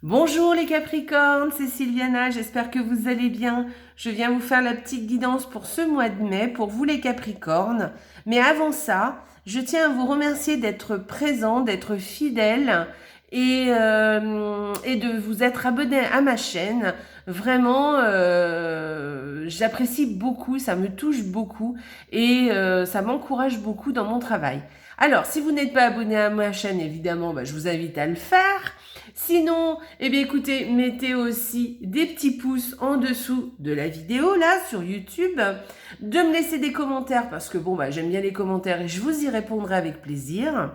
Bonjour les Capricornes, c'est Sylviana, j'espère que vous allez bien. Je viens vous faire la petite guidance pour ce mois de mai, pour vous les Capricornes. Mais avant ça, je tiens à vous remercier d'être présent, d'être fidèle et de vous être abonné à ma chaîne. Vraiment, j'apprécie beaucoup, ça me touche beaucoup et ça m'encourage beaucoup dans mon travail. Alors, si vous n'êtes pas abonné à ma chaîne, évidemment, je vous invite à le faire. Sinon, eh bien écoutez, mettez aussi des petits pouces en dessous de la vidéo, là, sur YouTube. De me laisser des commentaires, parce que j'aime bien les commentaires et je vous y répondrai avec plaisir.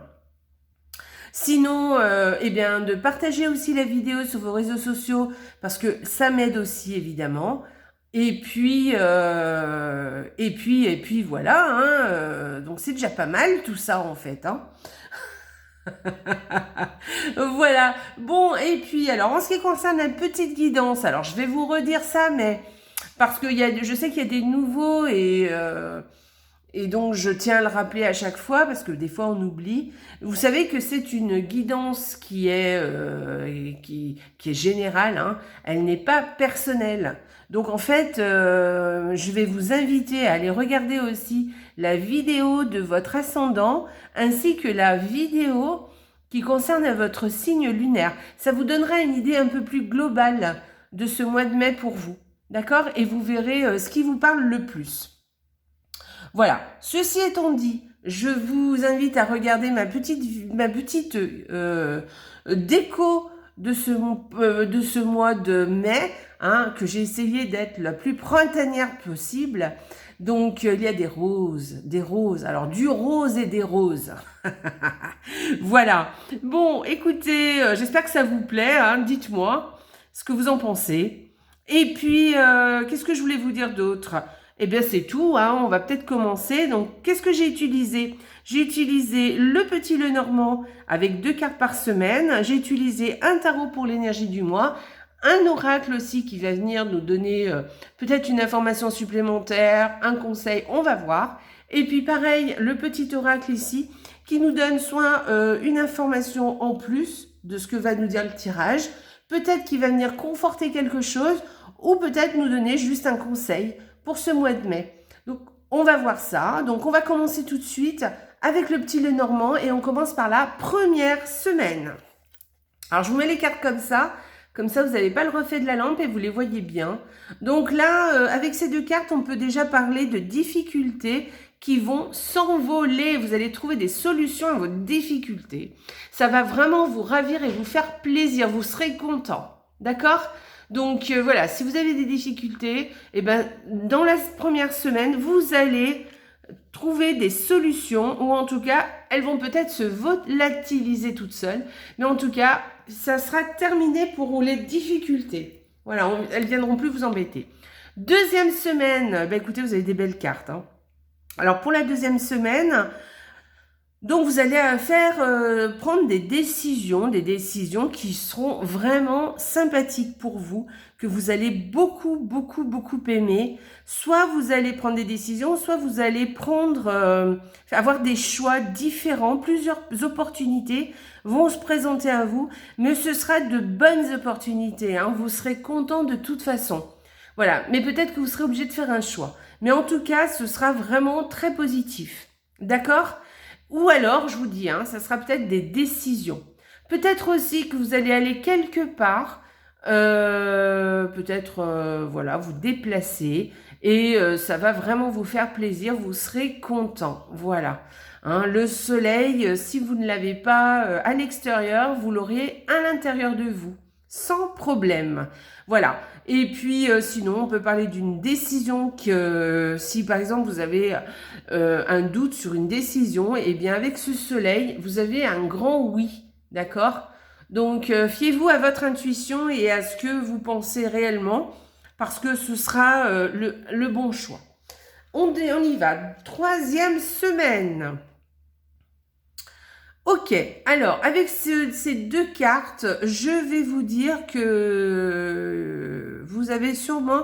Sinon, eh bien, de partager aussi la vidéo sur vos réseaux sociaux, parce que ça m'aide aussi, évidemment. Et puis voilà, hein, donc c'est déjà pas mal tout ça en fait, hein. Voilà. Bon, et puis, alors, en ce qui concerne la petite guidance, alors, je vais vous redire ça, mais parce que je sais qu'il y a des nouveaux et donc je tiens à le rappeler à chaque fois parce que des fois on oublie. Vous savez que c'est une guidance qui est générale, hein. Elle n'est pas personnelle. Donc en fait, je vais vous inviter à aller regarder aussi la vidéo de votre ascendant ainsi que la vidéo qui concerne votre signe lunaire. Ça vous donnera une idée un peu plus globale de ce mois de mai pour vous. D'accord? Et vous verrez ce qui vous parle le plus. Voilà. Ceci étant dit, je vous invite à regarder ma petite déco de ce mois de mai, hein, que j'ai essayé d'être la plus printanière possible. Donc, il y a des roses, alors du rose et des roses. Voilà. Bon, écoutez, j'espère que ça vous plaît, hein, dites-moi ce que vous en pensez. Et puis, qu'est-ce que je voulais vous dire d'autre? Eh bien, c'est tout, hein, on va peut-être commencer. Donc, qu'est-ce que j'ai utilisé? J'ai utilisé le petit Lenormand avec 2 cartes par semaine. J'ai utilisé un tarot pour l'énergie du mois. Un oracle aussi qui va venir nous donner peut-être une information supplémentaire, un conseil, on va voir. Et puis pareil, le petit oracle ici qui nous donne soit une information en plus de ce que va nous dire le tirage, peut-être qu'il va venir conforter quelque chose ou peut-être nous donner juste un conseil pour ce mois de mai. Donc on va voir ça. Donc on va commencer tout de suite avec le petit Lenormand et on commence par la première semaine. Alors je vous mets les cartes comme ça vous n'avez pas le reflet de la lampe et vous les voyez bien. Donc là, avec ces 2 cartes, on peut déjà parler de difficultés qui vont s'envoler. Vous allez trouver des solutions à vos difficultés. Ça va vraiment vous ravir et vous faire plaisir. Vous serez content. D'accord ? Donc voilà, si vous avez des difficultés, eh ben, dans la première semaine, vous allez trouver des solutions ou en tout cas, elles vont peut-être se volatiliser toutes seules. Mais en tout cas, ça sera terminé pour les difficultés. Voilà, elles viendront plus vous embêter. Deuxième semaine, écoutez, vous avez des belles cartes, hein. Alors pour la deuxième semaine, donc vous allez prendre des décisions qui seront vraiment sympathiques pour vous, que vous allez beaucoup, beaucoup, beaucoup aimer. Soit vous allez prendre des décisions, soit vous allez avoir des choix différents. Plusieurs opportunités vont se présenter à vous, mais ce sera de bonnes opportunités, hein. Vous serez content de toute façon. Voilà, mais peut-être que vous serez obligé de faire un choix. Mais en tout cas, ce sera vraiment très positif. D'accord ? Ou alors, je vous dis, hein, ça sera peut-être des décisions. Peut-être aussi que vous allez aller quelque part, voilà, vous déplacer et ça va vraiment vous faire plaisir, vous serez content. Voilà. Hein, le soleil, si vous ne l'avez pas à l'extérieur, vous l'aurez à l'intérieur de vous, sans problème. Voilà. Et puis, sinon, on peut parler d'une décision que, si par exemple vous avez un doute sur une décision, eh bien avec ce soleil, vous avez un grand oui, d'accord? Donc, fiez-vous à votre intuition et à ce que vous pensez réellement, parce que ce sera le bon choix. On y va. Troisième semaine. Ok, alors avec ces 2 cartes, je vais vous dire que vous avez sûrement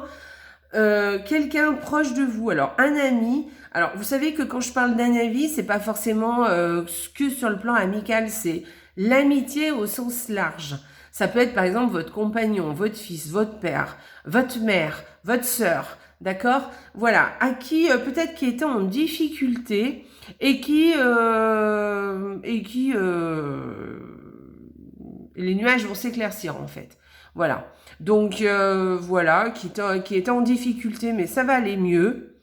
quelqu'un proche de vous. Alors un ami, alors vous savez que quand je parle d'un ami, c'est pas forcément que sur le plan amical, c'est l'amitié au sens large. Ça peut être par exemple votre compagnon, votre fils, votre père, votre mère, votre sœur, d'accord? Voilà, à qui peut-être qui était en difficulté et les nuages vont s'éclaircir en fait. Voilà. Donc voilà, qui était en difficulté, mais ça va aller mieux.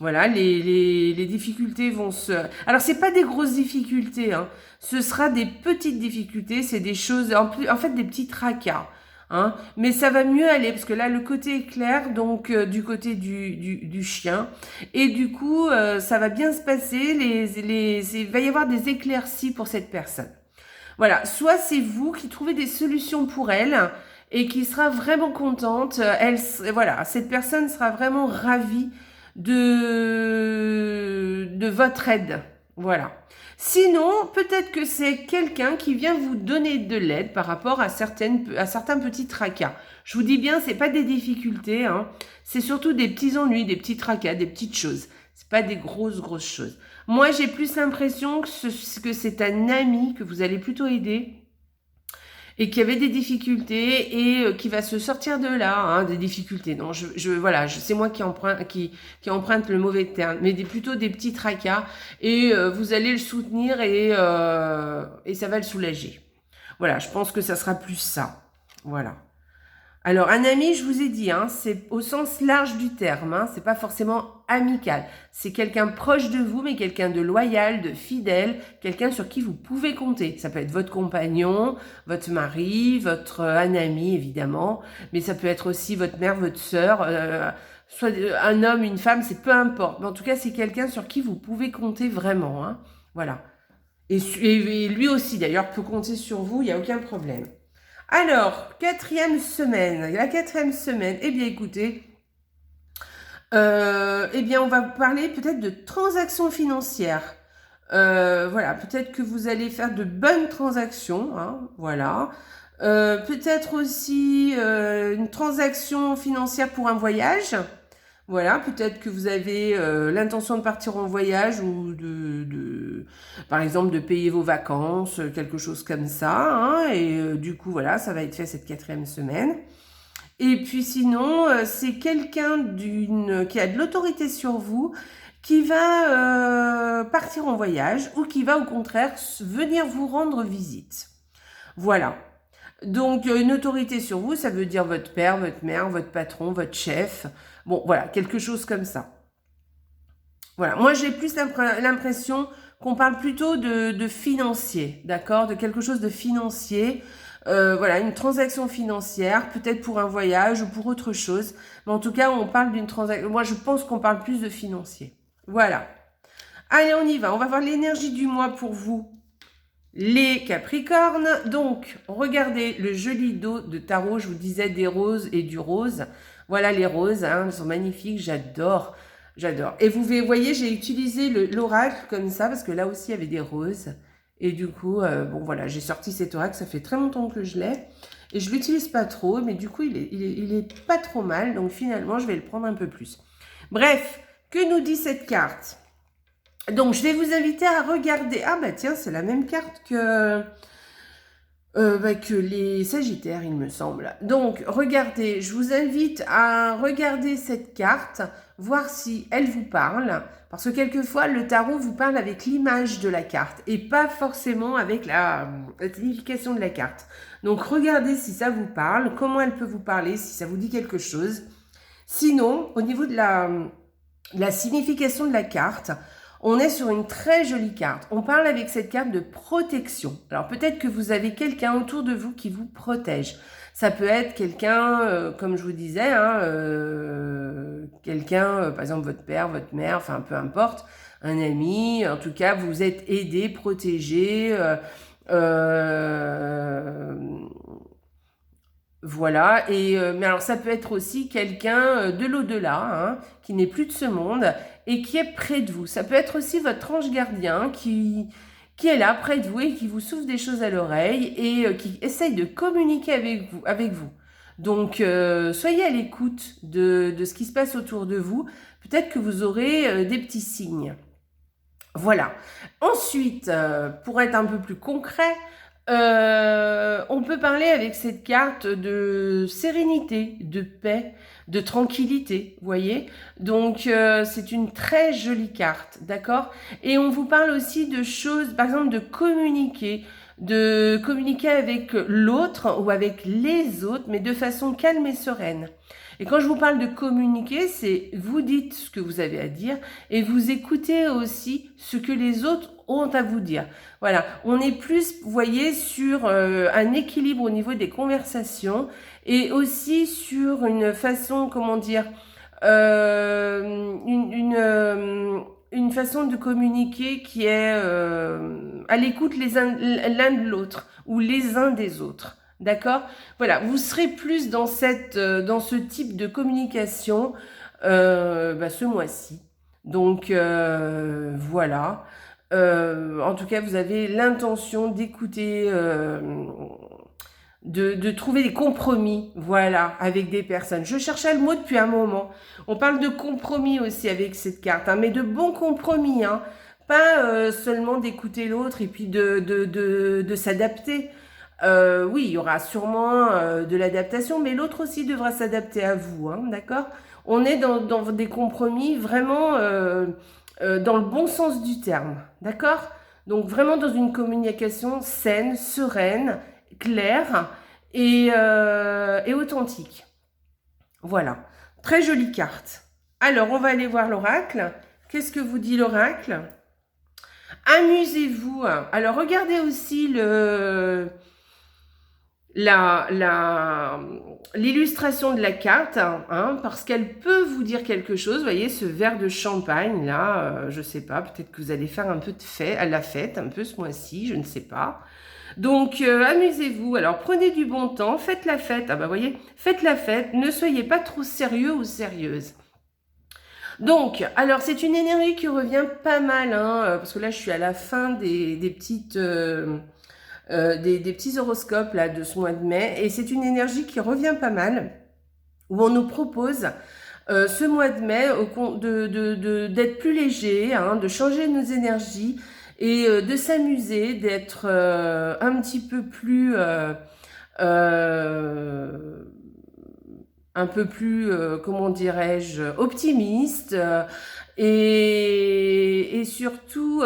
Voilà, les difficultés vont se... Alors, c'est pas des grosses difficultés, hein. Ce sera des petites difficultés, c'est des choses, en fait, des petits tracas. Hein. Mais ça va mieux aller, parce que là, le côté est clair, donc du côté du chien. Et du coup, ça va bien se passer, il va y avoir des éclaircies pour cette personne. Voilà, soit c'est vous qui trouvez des solutions pour elle, et qui sera vraiment contente. Voilà, cette personne sera vraiment ravie de votre aide. Voilà. Sinon, peut-être que c'est quelqu'un qui vient vous donner de l'aide par rapport à certains petits tracas. Je vous dis bien, c'est pas des difficultés, hein. C'est surtout des petits ennuis, des petits tracas, des petites choses. C'est pas des grosses choses. Moi, j'ai plus l'impression que c'est un ami que vous allez plutôt aider et qui avait des difficultés et qui va se sortir de là, hein, des difficultés. Non, voilà, c'est moi qui emprunte le mauvais terme, mais plutôt des petits tracas et vous allez le soutenir et ça va le soulager. Voilà, je pense que ça sera plus ça. Voilà. Alors, un ami, je vous ai dit, hein, c'est au sens large du terme, hein, c'est pas forcément amical. C'est quelqu'un proche de vous, mais quelqu'un de loyal, de fidèle, quelqu'un sur qui vous pouvez compter. Ça peut être votre compagnon, votre mari, un ami, évidemment, mais ça peut être aussi votre mère, votre sœur, soit un homme, une femme, c'est peu importe. Mais en tout cas, c'est quelqu'un sur qui vous pouvez compter vraiment, hein, voilà. Et lui aussi, d'ailleurs, peut compter sur vous, il n'y a aucun problème. Alors, quatrième semaine. La quatrième semaine, eh bien écoutez, eh bien on va parler peut-être de transactions financières. Voilà, peut-être que vous allez faire de bonnes transactions, hein, voilà. Peut-être aussi une transaction financière pour un voyage. Voilà, peut-être que vous avez l'intention de partir en voyage ou par exemple, de payer vos vacances, quelque chose comme ça. Hein, et du coup, voilà, ça va être fait cette quatrième semaine. Et puis sinon, c'est quelqu'un qui a de l'autorité sur vous qui va partir en voyage ou qui va au contraire venir vous rendre visite. Voilà. Donc, une autorité sur vous, ça veut dire votre père, votre mère, votre patron, votre chef. Bon, voilà, quelque chose comme ça. Voilà, moi j'ai plus l'impression qu'on parle plutôt de financier, d'accord? De quelque chose de financier. Voilà, une transaction financière, peut-être pour un voyage ou pour autre chose. Mais en tout cas, on parle d'une transaction. Moi, je pense qu'on parle plus de financier. Voilà. Allez, on y va. On va voir l'énergie du mois pour vous. Les Capricornes, donc regardez le joli dos de tarot, je vous disais des roses et du rose. Voilà les roses, hein, elles sont magnifiques, j'adore. Et vous voyez, j'ai utilisé l'oracle comme ça parce que là aussi il y avait des roses. Et du coup, bon voilà, j'ai sorti cet oracle, ça fait très longtemps que je l'ai. Et je l'utilise pas trop, mais du coup il est pas trop mal, donc finalement je vais le prendre un peu plus. Bref, que nous dit cette carte ? Donc, je vais vous inviter à regarder. Ah bah tiens, c'est la même carte que les Sagittaires, il me semble. Donc, regardez, je vous invite à regarder cette carte, voir si elle vous parle. Parce que quelquefois, le tarot vous parle avec l'image de la carte et pas forcément avec la signification de la carte. Donc, regardez si ça vous parle, comment elle peut vous parler, si ça vous dit quelque chose. Sinon, au niveau de la signification de la carte, on est sur une très jolie carte. On parle avec cette carte de protection. Alors peut-être que vous avez quelqu'un autour de vous qui vous protège. Ça peut être quelqu'un, comme je vous disais, hein, quelqu'un, par exemple votre père, votre mère, enfin peu importe, un ami. En tout cas, vous êtes aidé, protégé. Voilà, mais alors ça peut être aussi quelqu'un de l'au-delà, hein, qui n'est plus de ce monde et qui est près de vous. Ça peut être aussi votre ange gardien qui est là, près de vous et qui vous souffle des choses à l'oreille et qui essaye de communiquer avec vous. Donc, soyez à l'écoute de ce qui se passe autour de vous. Peut-être que vous aurez des petits signes. Voilà. Ensuite, pour être un peu plus concret, on peut parler avec cette carte de sérénité, de paix, de tranquillité, vous voyez. Donc, c'est une très jolie carte, d'accord? Et on vous parle aussi de choses, par exemple, de communiquer avec l'autre ou avec les autres, mais de façon calme et sereine. Et quand je vous parle de communiquer, c'est vous dites ce que vous avez à dire et vous écoutez aussi ce que les autres ont à vous dire. Voilà, on est plus, vous voyez, sur un équilibre au niveau des conversations et aussi sur une façon, comment dire, une façon de communiquer qui est à l'écoute l'un de l'autre ou les uns des autres. D'accord? Voilà, vous serez plus dans ce type de communication ce mois-ci. Donc voilà. En tout cas, vous avez l'intention d'écouter, de trouver des compromis, voilà, avec des personnes. Je cherchais le mot depuis un moment. On parle de compromis aussi avec cette carte, hein, mais de bons compromis, hein, pas seulement d'écouter l'autre et puis de s'adapter. Oui, il y aura sûrement de l'adaptation, mais l'autre aussi devra s'adapter à vous, hein, d'accord? On est dans des compromis vraiment dans le bon sens du terme, d'accord? Donc vraiment dans une communication saine, sereine, claire et authentique. Voilà, très jolie carte. Alors, on va aller voir l'oracle. Qu'est-ce que vous dit l'oracle? Amusez-vous. Alors, regardez aussi l'illustration de la carte, hein, parce qu'elle peut vous dire quelque chose. Vous voyez, ce verre de champagne, là, je ne sais pas, peut-être que vous allez faire un peu de fête, à la fête, un peu ce mois-ci, je ne sais pas. Donc, amusez-vous. Alors, prenez du bon temps, faites la fête. Ah bah, voyez, faites la fête, ne soyez pas trop sérieux ou sérieuse. Donc, alors, c'est une énergie qui revient pas mal, hein, parce que là, je suis à la fin des petites... des petits horoscopes là, de ce mois de mai, et c'est une énergie qui revient pas mal, où on nous propose ce mois de mai d'être plus léger, hein, de changer nos énergies et de s'amuser, d'être un petit peu plus comment dirais-je, optimiste et surtout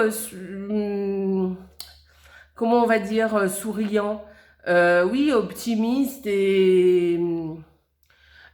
comment on va dire, souriant, oui, optimiste et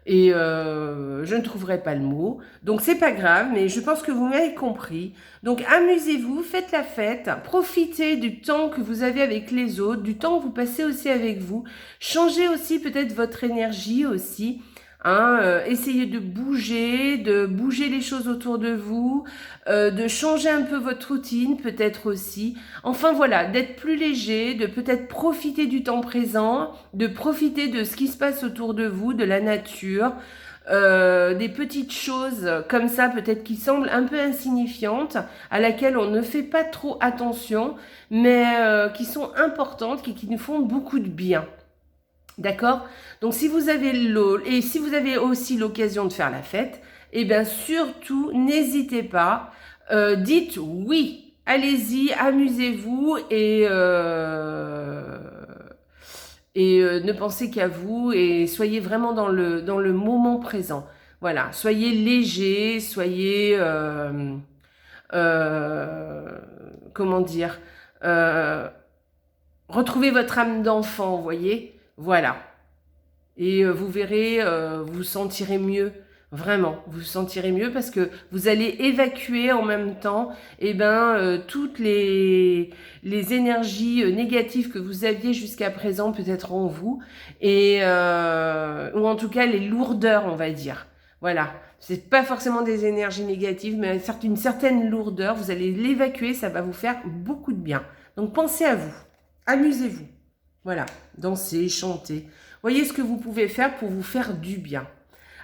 je ne trouverai pas le mot. Donc, c'est pas grave, mais je pense que vous m'avez compris. Donc, amusez-vous, faites la fête, profitez du temps que vous avez avec les autres, du temps que vous passez aussi avec vous. Changez aussi peut-être votre énergie aussi. Hein, essayez de bouger les choses autour de vous, de changer un peu votre routine peut-être aussi. Enfin voilà, d'être plus léger, de peut-être profiter du temps présent, de profiter de ce qui se passe autour de vous, de la nature, des petites choses comme ça peut-être qui semblent un peu insignifiantes, à laquelle on ne fait pas trop attention, mais qui sont importantes, qui nous font beaucoup de bien. D'accord? Donc si vous avez si vous avez aussi l'occasion de faire la fête, eh bien surtout n'hésitez pas, dites oui, allez-y, amusez-vous et ne pensez qu'à vous et soyez vraiment dans le moment présent. Voilà, soyez léger, soyez comment dire, retrouvez votre âme d'enfant, vous voyez? Voilà. Et vous verrez, vous vous sentirez mieux. Vraiment, vous vous sentirez mieux parce que vous allez évacuer en même temps toutes les énergies négatives que vous aviez jusqu'à présent peut-être en vous et ou en tout cas les lourdeurs, on va dire. Voilà, c'est pas forcément des énergies négatives, mais une certaine lourdeur. Vous allez l'évacuer, ça va vous faire beaucoup de bien. Donc pensez à vous, amusez-vous. Voilà, dansez, chantez. Voyez ce que vous pouvez faire pour vous faire du bien.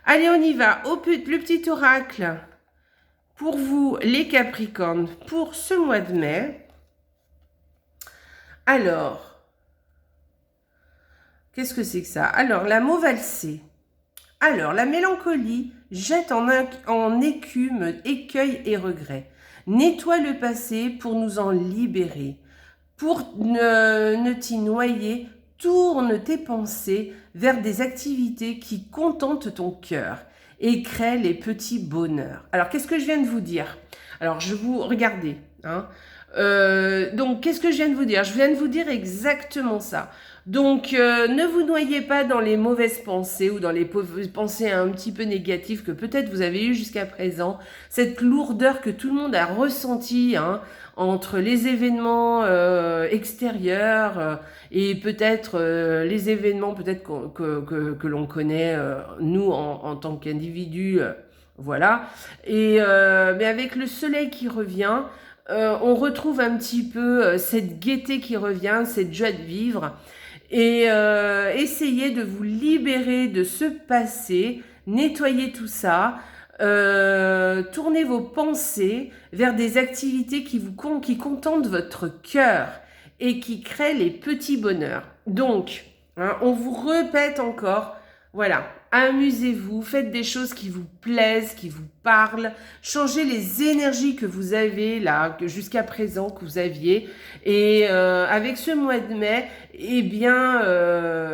Allez, on y va. Le petit oracle pour vous, les Capricornes, pour ce mois de mai. Alors, qu'est-ce que c'est que ça? Alors, la mot valsée. Alors, la mélancolie jette en écume écueil et regret. Nettoie le passé pour nous en libérer. Pour ne t'y noyer, tourne tes pensées vers des activités qui contentent ton cœur et créent les petits bonheurs. Alors, qu'est-ce que je viens de vous dire? Alors, regardez, hein. Donc, qu'est-ce que je viens de vous dire? Je viens de vous dire exactement ça. Donc, ne vous noyez pas dans les mauvaises pensées ou dans les pensées un petit peu négatives que peut-être vous avez eues jusqu'à présent. Cette lourdeur que tout le monde a ressentie, hein, entre les événements extérieurs et peut-être les événements peut-être que l'on connaît, nous, en tant qu'individus, voilà. Et mais avec le soleil qui revient, on retrouve un petit peu cette gaieté qui revient, cette joie de vivre. Et essayez de vous libérer de ce passé, nettoyez tout ça, tournez vos pensées vers des activités qui contentent votre cœur et qui créent les petits bonheurs. Donc, hein, on vous répète encore, voilà, amusez-vous, faites des choses qui vous plaisent, qui vous parlent, changez les énergies que vous avez là, jusqu'à présent, que vous aviez. Et avec ce mois de mai, eh bien,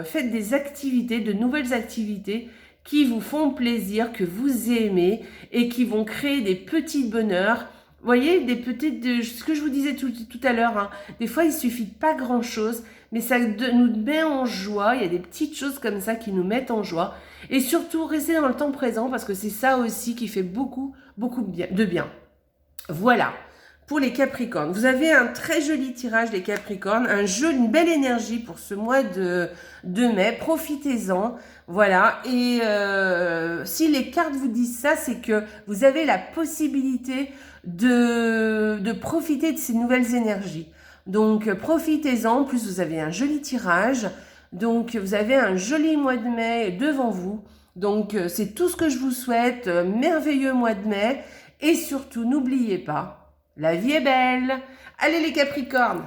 faites des activités, de nouvelles activités qui vous font plaisir, que vous aimez et qui vont créer des petits bonheurs. Vous voyez, ce que je vous disais tout à l'heure, hein, des fois il suffit de pas grand chose, mais ça nous met en joie. Il y a des petites choses comme ça qui nous mettent en joie. Et surtout, restez dans le temps présent parce que c'est ça aussi qui fait beaucoup de bien. Voilà. Pour les Capricornes, vous avez un très joli tirage des Capricornes, une belle énergie pour ce mois de mai, profitez-en, voilà, et si les cartes vous disent ça, c'est que vous avez la possibilité de profiter de ces nouvelles énergies, donc profitez-en, en plus vous avez un joli tirage, donc vous avez un joli mois de mai devant vous, donc c'est tout ce que je vous souhaite, merveilleux mois de mai, et surtout n'oubliez pas, la vie est belle. Allez les Capricornes,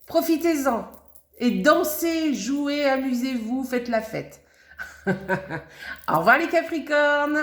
profitez-en. Et dansez, jouez, amusez-vous, faites la fête. Au revoir les Capricornes.